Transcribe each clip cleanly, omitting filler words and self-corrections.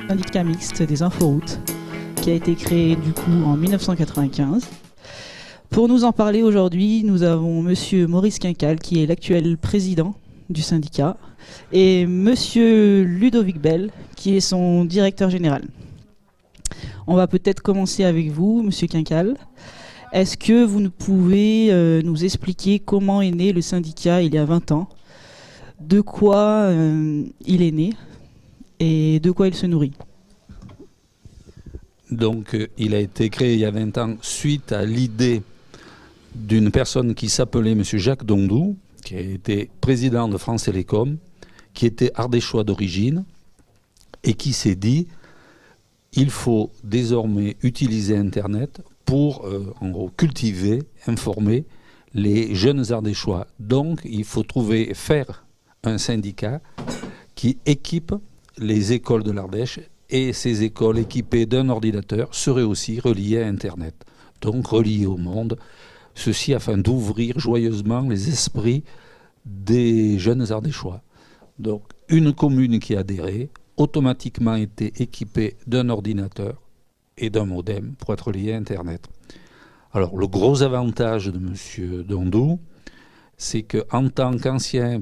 syndicat mixte des inforoutes qui a été créé du coup en 1995. Pour nous en parler aujourd'hui, nous avons monsieur Maurice Quincal qui est l'actuel président du syndicat et monsieur Ludovic Bell qui est son directeur général. On va peut-être commencer avec vous, monsieur Quincal. Est-ce que vous pouvez nous expliquer comment est né le syndicat il y a 20 ans, de quoi il est né et de quoi il se nourrit? Donc, il a été créé il y a 20 ans suite à l'idée d'une personne qui s'appelait M. Jacques Dondou, qui a été président de France Télécom, qui était ardéchois d'origine et qui s'est dit il faut désormais utiliser Internet pour en gros cultiver, informer les jeunes ardéchois. Donc, il faut faire un syndicat qui équipe les écoles de l'Ardèche, et ces écoles équipées d'un ordinateur seraient aussi reliées à Internet, donc reliées au monde, ceci afin d'ouvrir joyeusement les esprits des jeunes ardéchois. Donc une commune qui adhérait automatiquement était équipée d'un ordinateur et d'un modem pour être liée à Internet. Alors le gros avantage de M. Dondou, c'est qu'en tant qu'ancien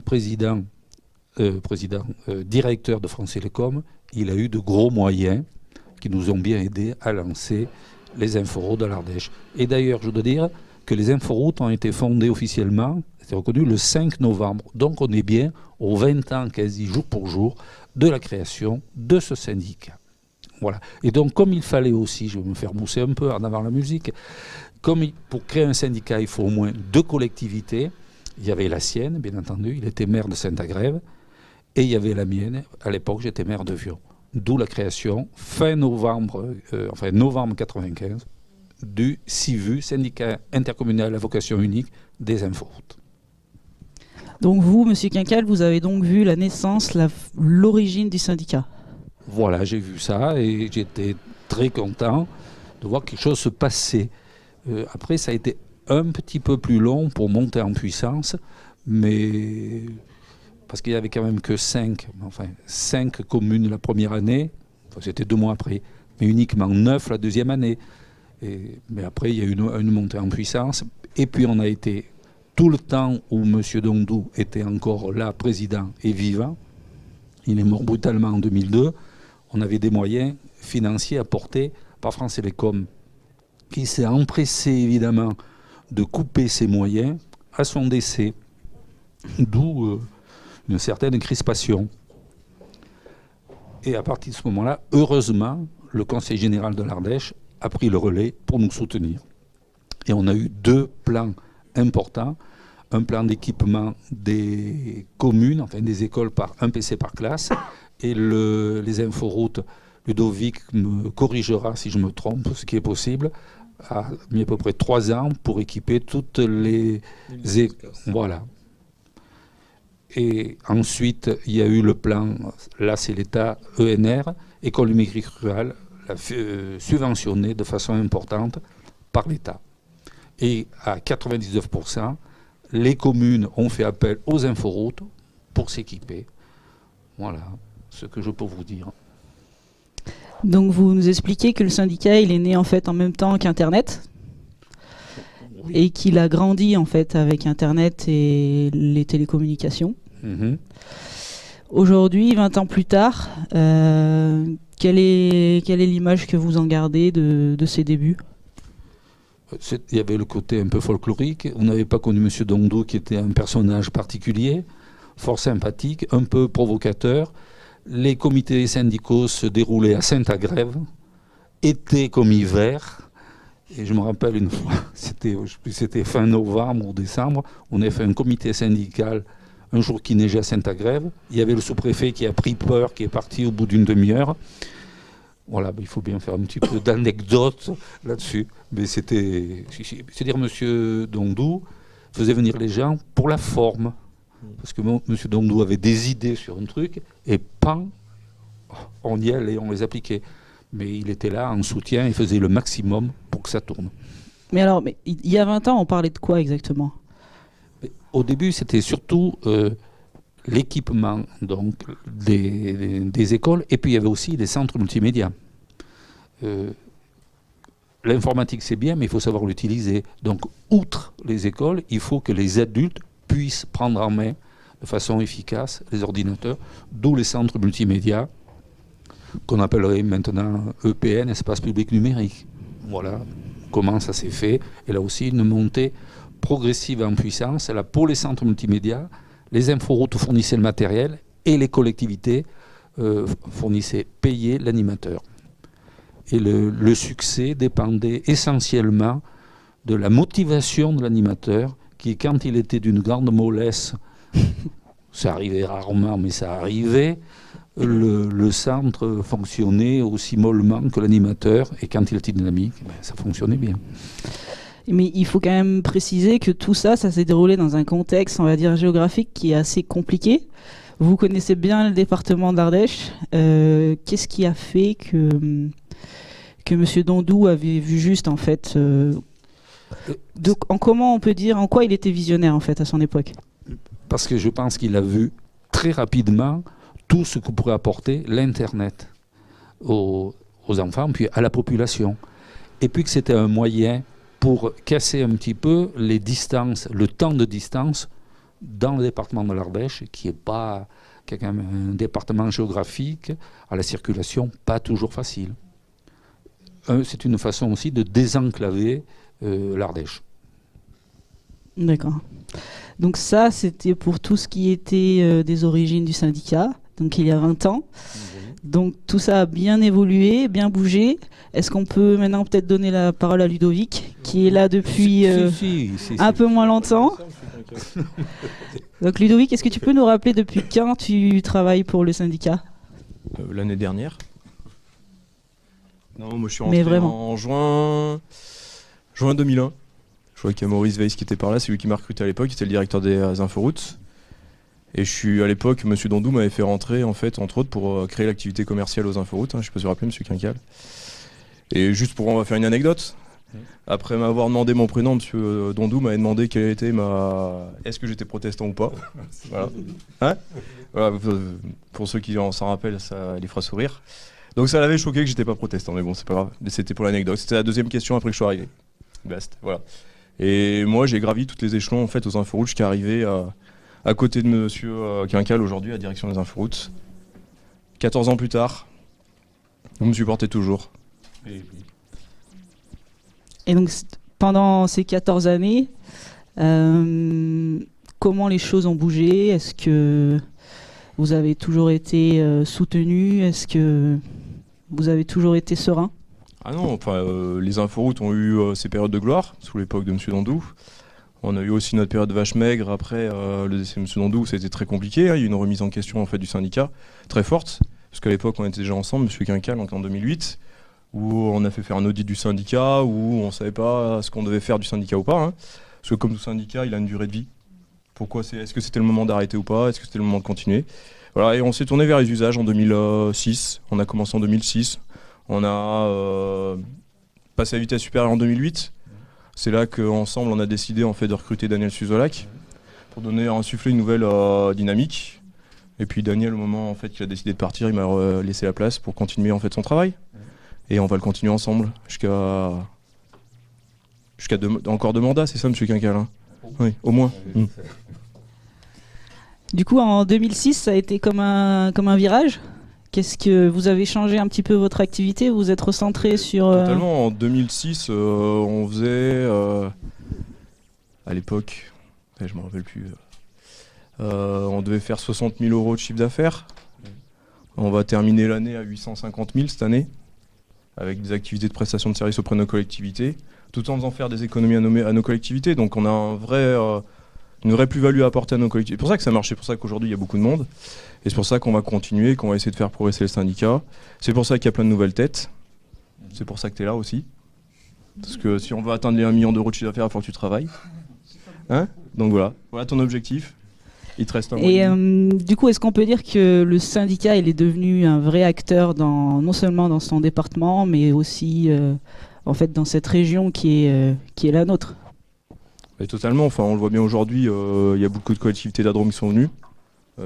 directeur de France Télécom, il a eu de gros moyens qui nous ont bien aidés à lancer les inforoutes de l'Ardèche. Et d'ailleurs, je dois dire que les inforoutes ont été fondées officiellement, c'est reconnu le 5 novembre. Donc on est bien aux 20 ans, quasi jour pour jour, de la création de ce syndicat. Voilà. Et donc comme il fallait aussi, je vais me faire mousser un peu en avant la musique, pour créer un syndicat, il faut au moins 2 collectivités. Il y avait la sienne, bien entendu, il était maire de Saint-Agrève, et il y avait la mienne, à l'époque j'étais maire de Vion. D'où la création, novembre 1995, du SIVU, syndicat intercommunal à vocation unique des inforoutes. Donc vous, monsieur Quincal, vous avez donc vu la naissance, l'origine du syndicat. Voilà, j'ai vu ça et j'étais très content de voir quelque chose se passer. Après, ça a été un petit peu plus long pour monter en puissance, mais parce qu'il n'y avait quand même que 5 communes la première année, c'était 2 mois après, mais uniquement 9 la deuxième année. Mais après, il y a eu une montée en puissance. Et puis, on a été, tout le temps où M. Dondou était encore là, président et vivant, il est mort brutalement en 2002, on avait des moyens financiers apportés par France Télécom, qui s'est empressé, évidemment, de couper ses moyens à son décès. D'où une certaine crispation. Et à partir de ce moment-là, heureusement, le Conseil général de l'Ardèche a pris le relais pour nous soutenir. Et on a eu 2 plans importants. Un plan d'équipement des communes, enfin des écoles par un PC par classe. Et les inforoutes, Ludovic me corrigera si je me trompe, ce qui est possible, a mis à peu près 3 ans pour équiper toutes les écoles. Voilà. Et ensuite, il y a eu le plan, là c'est l'État ENR, École numérique rurale, subventionné de façon importante par l'État. Et à 99%, les communes ont fait appel aux inforoutes pour s'équiper. Voilà ce que je peux vous dire. Donc vous nous expliquez que le syndicat il est né en fait en même temps qu'Internet, oui, et qu'il a grandi en fait avec Internet et les télécommunications. Mmh. Aujourd'hui, 20 ans plus tard, quelle est l'image que vous en gardez de ses débuts? Il y avait le côté un peu folklorique. On n'avait pas connu M. Dondou, qui était un personnage particulier, fort sympathique, un peu provocateur. Les comités syndicaux se déroulaient à Saint-Agrève, été comme hiver. Et je me rappelle une fois, c'était fin novembre ou décembre, on avait fait un comité syndical un jour qui neigeait à Saint-Agrève. Il y avait le sous-préfet qui a pris peur, qui est parti au bout d'une demi-heure. Voilà, il faut bien faire un petit peu d'anecdotes là-dessus. Mais c'est-à-dire M. Dondou faisait venir les gens pour la forme. Parce que M. Dondou avait des idées sur un truc, et on y allait, on les appliquait. Mais il était là en soutien, il faisait le maximum pour que ça tourne. Mais alors, il y a 20 ans, on parlait de quoi exactement? Au début, c'était surtout l'équipement donc des écoles, et puis il y avait aussi des centres multimédia. L'informatique c'est bien, mais il faut savoir l'utiliser. Donc outre les écoles, il faut que les adultes puissent prendre en main de façon efficace les ordinateurs, d'où les centres multimédia, qu'on appellerait maintenant EPN, espace public numérique. Voilà comment ça s'est fait. Et là aussi, une montée progressive en puissance. Là, pour les centres multimédia, les inforoutes fournissaient le matériel et les collectivités payaient l'animateur. Et le succès dépendait essentiellement de la motivation de l'animateur, qui, quand il était d'une grande mollesse, ça arrivait rarement, mais ça arrivait, le centre fonctionnait aussi mollement que l'animateur, et quand il était dynamique, ça fonctionnait bien. Mais il faut quand même préciser que tout ça, ça s'est déroulé dans un contexte, on va dire, géographique qui est assez compliqué. Vous connaissez bien le département d'Ardèche. Qu'est-ce qui a fait que M. Dandou avait vu juste, en fait comment on peut dire, en quoi il était visionnaire, en fait, à son époque? Parce que je pense qu'il a vu très rapidement tout ce que pourrait apporter l'Internet aux enfants, puis à la population. Et puis que c'était un moyen pour casser un petit peu les distances, le temps de distance dans le département de l'Ardèche, qui est quand même un département géographique à la circulation pas toujours facile. C'est une façon aussi de désenclaver l'Ardèche. D'accord. Donc ça, c'était pour tout ce qui était des origines du syndicat, donc il y a 20 ans. Donc tout ça a bien évolué, bien bougé. Est-ce qu'on peut maintenant peut-être donner la parole à Ludovic, qui est là depuis un peu moins longtemps? Donc Ludovic, est-ce que tu peux nous rappeler depuis quand tu travailles pour le syndicat? L'année dernière. Non, moi je suis rentré en juin 2001. Je crois qu'il y a Maurice Weiss qui était par là, c'est lui qui m'a recruté à l'époque, il était le directeur des inforoutes. Et je suis à l'époque, M. Dandou m'avait fait rentrer, en fait, entre autres, pour créer l'activité commerciale aux inforoutes. Je ne sais pas si vous vous rappelez, M. Quincal. Et juste on va faire une anecdote. Après m'avoir demandé mon prénom, M. Dandou m'avait demandé quelle était est-ce que j'étais protestant ou pas. Voilà. Hein, voilà. Pour ceux qui s'en rappellent, ça les fera sourire. Donc ça l'avait choqué que j'étais pas protestant, mais bon, c'est pas grave. C'était pour l'anecdote. C'était la deuxième question après que je suis arrivé. Basta, voilà. Et moi, j'ai gravi toutes les échelons en fait aux inforoutes jusqu'à arriver à côté de M. Quincal aujourd'hui à la direction des inforoutes. 14 ans plus tard, vous me supportez toujours. Et donc pendant ces 14 années, comment les choses ont bougé? Est-ce que vous avez toujours été soutenu? Est-ce que vous avez toujours été serein? Ah non, enfin, les inforoutes ont eu ces périodes de gloire sous l'époque de M. Dandou. On a eu aussi notre période vache maigre après le décès de M. Dandou, ça a été très compliqué. Hein. Il y a eu une remise en question en fait, du syndicat très forte, parce qu'à l'époque on était déjà ensemble, M. Quincal, en 2008, où on a fait faire un audit du syndicat, où on ne savait pas ce qu'on devait faire du syndicat ou pas. Hein. Parce que comme tout syndicat, il a une durée de vie. Est-ce que c'était le moment d'arrêter ou pas? Est-ce que c'était le moment de continuer? Voilà, et on s'est tourné vers les usages en 2006. On a commencé en 2006. On a passé à vitesse supérieure en 2008. C'est là qu'ensemble, on a décidé en fait, de recruter Daniel Suzolac pour insuffler une nouvelle dynamique. Et puis Daniel, au moment en fait, qu'il a décidé de partir, il m'a laissé la place pour continuer en fait, son travail. Et on va le continuer ensemble jusqu'à encore 2 mandats, c'est ça, M. Quincal, hein? Oui, au moins. Du coup, en 2006, ça a été comme un virage. Qu'est-ce que vous avez changé un petit peu votre activité? Vous êtes recentré sur... Totalement. En 2006, on faisait... à l'époque, je ne me rappelle plus, on devait faire 60 000 € de chiffre d'affaires. On va terminer l'année à 850 000 cette année, avec des activités de prestation de services auprès de nos collectivités, tout en faisant faire des économies à nos collectivités. Donc on a une vraie plus-value à apporter à nos collectivités. C'est pour ça que ça marche, c'est pour ça qu'aujourd'hui il y a beaucoup de monde. Et c'est pour ça qu'on va continuer, qu'on va essayer de faire progresser le syndicat. C'est pour ça qu'il y a plein de nouvelles têtes. C'est pour ça que tu es là aussi. Parce que si on veut atteindre les 1 million d'euros de chiffre d'affaires, il faut que tu travailles. Hein? Donc voilà ton objectif. Il te reste un mois. Et du coup, est-ce qu'on peut dire que le syndicat il est devenu un vrai acteur non seulement dans son département, mais aussi en fait, dans cette région qui est la nôtre? Et totalement, enfin, on le voit bien aujourd'hui, il y a beaucoup de collectivités d'Adrome qui sont venues.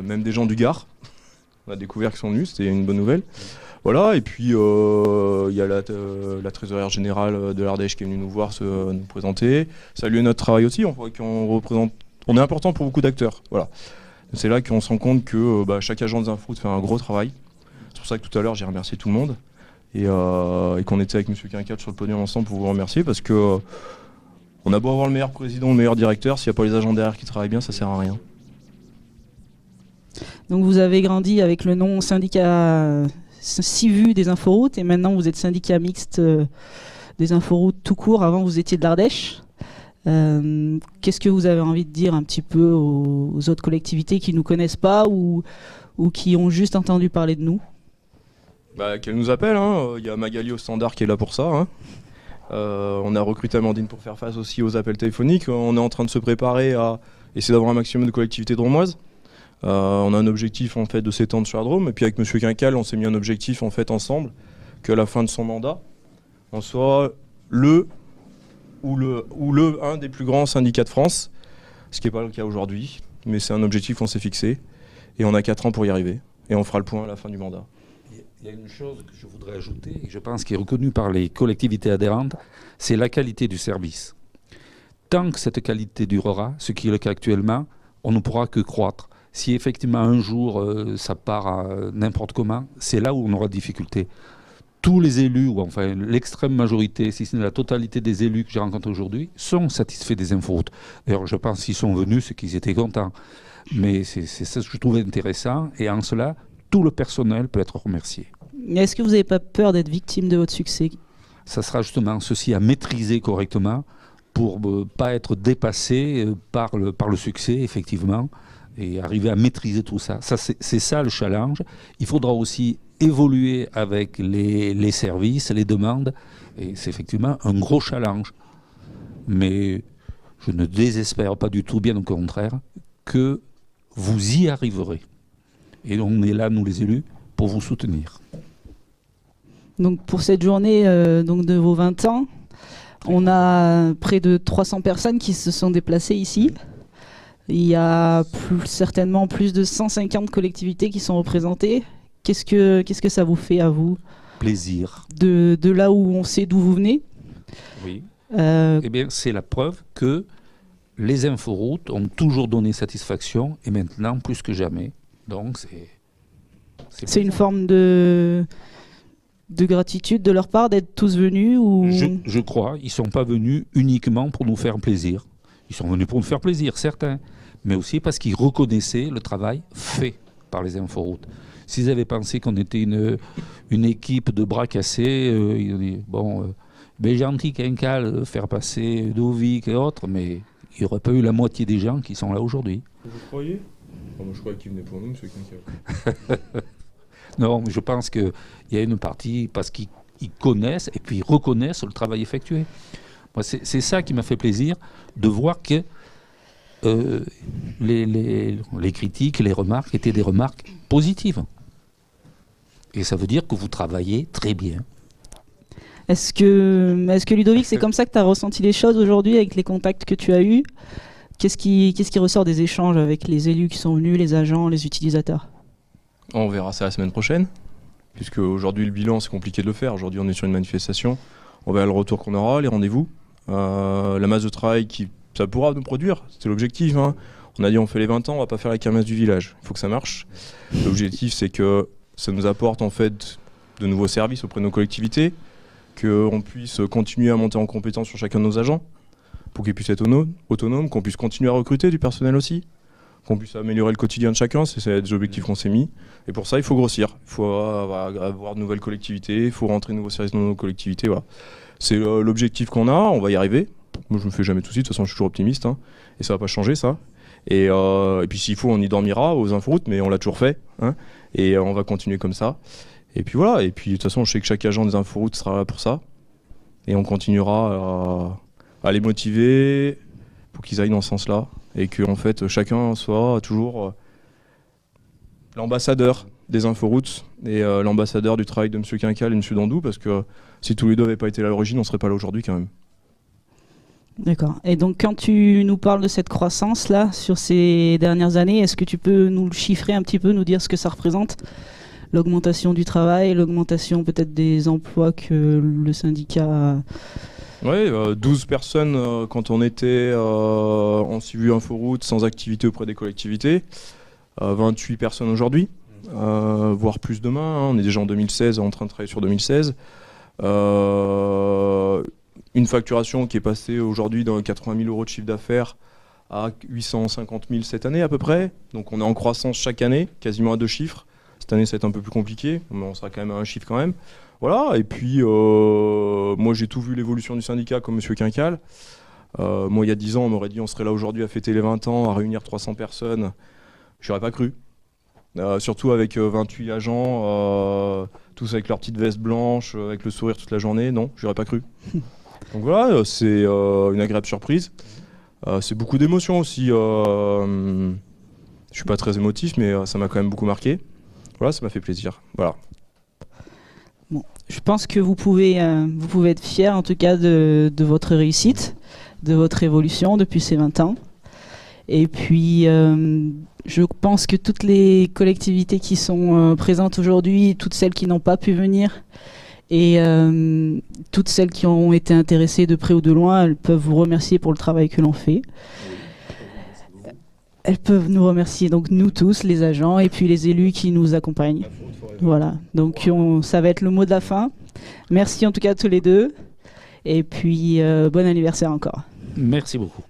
même des gens du Gard. On a découvert qu'ils sont venus, c'était une bonne nouvelle. Voilà, et puis il y a la trésorière générale de l'Ardèche qui est venue nous voir, nous présenter, saluer notre travail aussi. On voit on est important pour beaucoup d'acteurs. Voilà. C'est là qu'on se rend compte que chaque agent des Inforoutes fait un gros travail. C'est pour ça que tout à l'heure j'ai remercié tout le monde et qu'on était avec M. Quincal sur le podium ensemble pour vous remercier, parce que on a beau avoir le meilleur président, le meilleur directeur, s'il n'y a pas les agents derrière qui travaillent bien, ça sert à rien. Donc vous avez grandi avec le nom syndicat SIVU des Inforoutes et maintenant vous êtes syndicat mixte des Inforoutes tout court. Avant vous étiez de l'Ardèche. Qu'est-ce que vous avez envie de dire un petit peu aux autres collectivités qui ne nous connaissent pas ou qui ont juste entendu parler de nous? Qu'elles nous appellent, hein. Il y a Magali au standard qui est là pour ça. Hein. On a recruté Amandine pour faire face aussi aux appels téléphoniques. On est en train de se préparer à essayer d'avoir un maximum de collectivités drômoises. On a un objectif en fait de s'étendre sur la Drôme, et puis avec M. Quincal on s'est mis un objectif en fait ensemble qu'à la fin de son mandat on soit un des plus grands syndicats de France, ce qui n'est pas le cas aujourd'hui, mais c'est un objectif qu'on s'est fixé et on a 4 ans pour y arriver et on fera le point à la fin du mandat. Il y a une chose que je voudrais ajouter et je pense qui est reconnue par les collectivités adhérentes, c'est la qualité du service. Tant que cette qualité durera, ce qui est le cas actuellement, on ne pourra que croître. Si effectivement un jour ça part à n'importe comment, c'est là où on aura de difficultés. Tous les élus, ou enfin l'extrême majorité, si ce n'est la totalité des élus que j'ai rencontrés aujourd'hui, sont satisfaits des Inforoutes. D'ailleurs, je pense qu'ils sont venus, c'est qu'ils étaient contents. Mais c'est ça que je trouve intéressant, et en cela, tout le personnel peut être remercié. Est-ce que vous n'avez pas peur d'être victime de votre succès? Ça sera justement ceci à maîtriser correctement pour ne pas être dépassé par le succès, effectivement, et arriver à maîtriser tout ça. C'est ça le challenge. Il faudra aussi évoluer avec les services, les demandes, et c'est effectivement un gros challenge. Mais je ne désespère pas du tout, bien au contraire, que vous y arriverez. Et on est là, nous les élus, pour vous soutenir. Donc pour cette journée donc de vos 20 ans, on a près de 300 personnes qui se sont déplacées ici. Il y a certainement plus de 150 collectivités qui sont représentées. Qu'est-ce que ça vous fait à vous? Plaisir. De là où on sait d'où vous venez? Oui. Eh bien, c'est la preuve que les Inforoutes ont toujours donné satisfaction, et maintenant plus que jamais. Donc c'est une forme de gratitude de leur part d'être tous venus ou... Je crois. Ils ne sont pas venus uniquement pour nous faire plaisir. Ils sont venus pour nous faire plaisir, certains, mais aussi parce qu'ils reconnaissaient le travail fait par les Inforoutes. S'ils avaient pensé qu'on était une équipe de bras cassés, ils ont dit, bon, gentil Quincal, faire passer Dovic et autres, mais il n'y aurait pas eu la moitié des gens qui sont là aujourd'hui. Vous croyez? Moi, je croyais qu'il venait pour nous, M. Quincal. Non, mais je pense qu'il y a une partie parce qu'ils connaissent et puis ils reconnaissent le travail effectué. Moi, c'est ça qui m'a fait plaisir, de voir que les critiques, les remarques étaient des remarques positives. Et ça veut dire que vous travaillez très bien. Est-ce que Ludovic, c'est comme ça que tu as ressenti les choses aujourd'hui avec les contacts que tu as eus? Qu'est-ce qui ressort des échanges avec les élus qui sont venus, les agents, les utilisateurs? On verra ça la semaine prochaine, puisque aujourd'hui le bilan c'est compliqué de le faire. Aujourd'hui on est sur une manifestation, on verra le retour qu'on aura, les rendez-vous, la masse de travail qui ça pourra nous produire, c'était l'objectif. Hein. On a dit on fait les 20 ans, on va pas faire la kermesse du village, il faut que ça marche. L'objectif c'est que ça nous apporte en fait de nouveaux services auprès de nos collectivités, qu'on puisse continuer à monter en compétence sur chacun de nos agents, pour qu'ils puissent être autonomes, qu'on puisse continuer à recruter du personnel aussi, qu'on puisse améliorer le quotidien de chacun, c'est des objectifs qu'on s'est mis. Et pour ça, il faut grossir, il faut avoir de nouvelles collectivités, il faut rentrer de nouveaux services dans nos collectivités. Voilà. C'est l'objectif qu'on a, on va y arriver. Moi, je me fais jamais de soucis, de toute façon, je suis toujours optimiste, hein, et ça va pas changer, ça. Et puis s'il faut, on y dormira aux Inforoutes, mais on l'a toujours fait, hein, et on va continuer comme ça. Et puis voilà, et puis de toute façon, je sais que chaque agent des Inforoutes sera là pour ça, et on continuera à les motiver pour qu'ils aillent dans ce sens-là, et que en fait, chacun soit toujours l'ambassadeur des Inforoutes et l'ambassadeur du travail de M. Quincal et M. Dandou, parce que si tous les deux n'avaient pas été là à l'origine, on ne serait pas là aujourd'hui quand même. D'accord. Et donc, quand tu nous parles de cette croissance-là, sur ces dernières années, est-ce que tu peux nous le chiffrer un petit peu, nous dire ce que ça représente? L'augmentation du travail, l'augmentation peut-être des emplois que le syndicat a... Oui, 12 personnes quand on était en Civu Inforoute sans activité auprès des collectivités, 28 personnes aujourd'hui, voire plus demain, hein. On est déjà en 2016, en train de travailler sur 2016. Une facturation qui est passée aujourd'hui dans 80 000 euros de chiffre d'affaires à 850 000 cette année à peu près. Donc on est en croissance chaque année, quasiment à 2 chiffres. Cette année, ça va être un peu plus compliqué, mais on sera quand même à 1 chiffre quand même. Voilà, et puis moi j'ai tout vu l'évolution du syndicat comme M. Quincal. Moi il y a 10 ans, on m'aurait dit on serait là aujourd'hui à fêter les 20 ans, à réunir 300 personnes. Je n'aurais pas cru. Surtout avec 28 agents, tous avec leur petite veste blanche, avec le sourire toute la journée. Non, j'aurais pas cru. Donc voilà, c'est une agréable surprise. C'est beaucoup d'émotions aussi. Je suis pas très émotif, mais ça m'a quand même beaucoup marqué. Voilà, ça m'a fait plaisir. Voilà. Bon, je pense que vous pouvez être fiers en tout cas de votre réussite, de votre évolution depuis ces 20 ans. Et puis, je pense que toutes les collectivités qui sont présentes aujourd'hui, toutes celles qui n'ont pas pu venir, et toutes celles qui ont été intéressées de près ou de loin, elles peuvent vous remercier pour le travail que l'on fait. Elles peuvent nous remercier, donc nous tous, les agents, et puis les élus qui nous accompagnent. Voilà, donc ça va être le mot de la fin. Merci en tout cas à tous les deux, et puis bon anniversaire encore. Merci beaucoup.